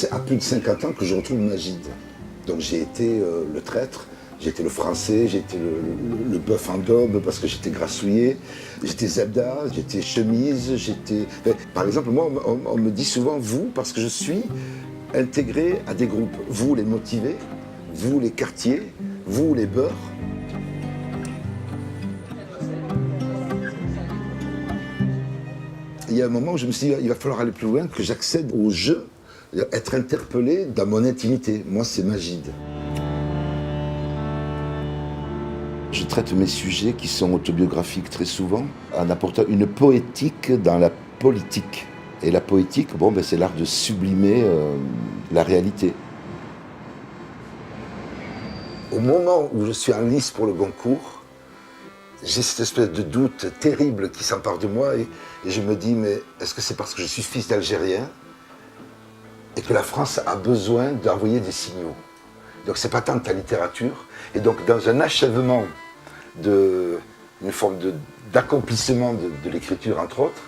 c'est à plus de 50 ans que je retrouve Magid. Donc j'ai été le traître, j'ai été le français, j'ai été le bœuf en daube parce que j'étais grassouillé, j'étais Zebda, j'étais chemise, j'étais... Enfin, par exemple, moi, on me dit souvent vous parce que je suis intégré à des groupes. Vous les motivés, vous les quartiers, vous les beurs. Il y a un moment où je me suis dit, il va falloir aller plus loin, que j'accède au jeu, être interpellé dans mon intimité. Moi, c'est Magid. Je traite mes sujets qui sont autobiographiques très souvent, en apportant une poétique dans la politique. Et la poétique, c'est l'art de sublimer la réalité. Au moment où je suis en lice pour le Goncourt, j'ai cette espèce de doute terrible qui s'empare de moi et je me dis, mais est-ce que c'est parce que je suis fils d'Algérien et que la France a besoin d'envoyer des signaux? Donc c'est pas tant ta littérature. Et donc dans un achèvement une forme d'accomplissement de l'écriture, entre autres,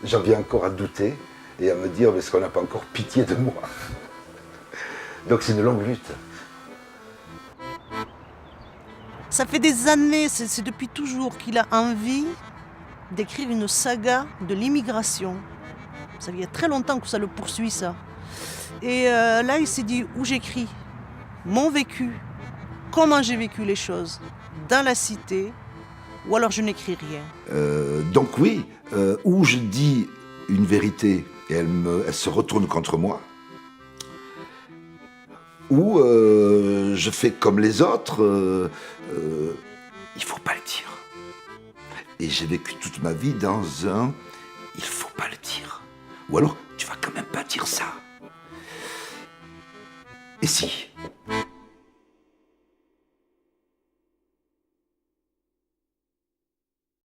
j'en viens encore à douter et à me dire, est-ce qu'on n'a pas encore pitié de moi? Donc c'est une longue lutte. Ça fait des années, c'est depuis toujours qu'il a envie d'écrire une saga de l'immigration. Ça il y a très longtemps que ça le poursuit, ça. Et là, il s'est dit, où j'écris mon vécu, comment j'ai vécu les choses, dans la cité, ou alors je n'écris rien. Donc oui, où je dis une vérité et elle se retourne contre moi, ou je fais comme les autres, il faut pas le dire. Et j'ai vécu toute ma vie dans un il faut pas le dire. Ou alors tu vas quand même pas dire ça. Et si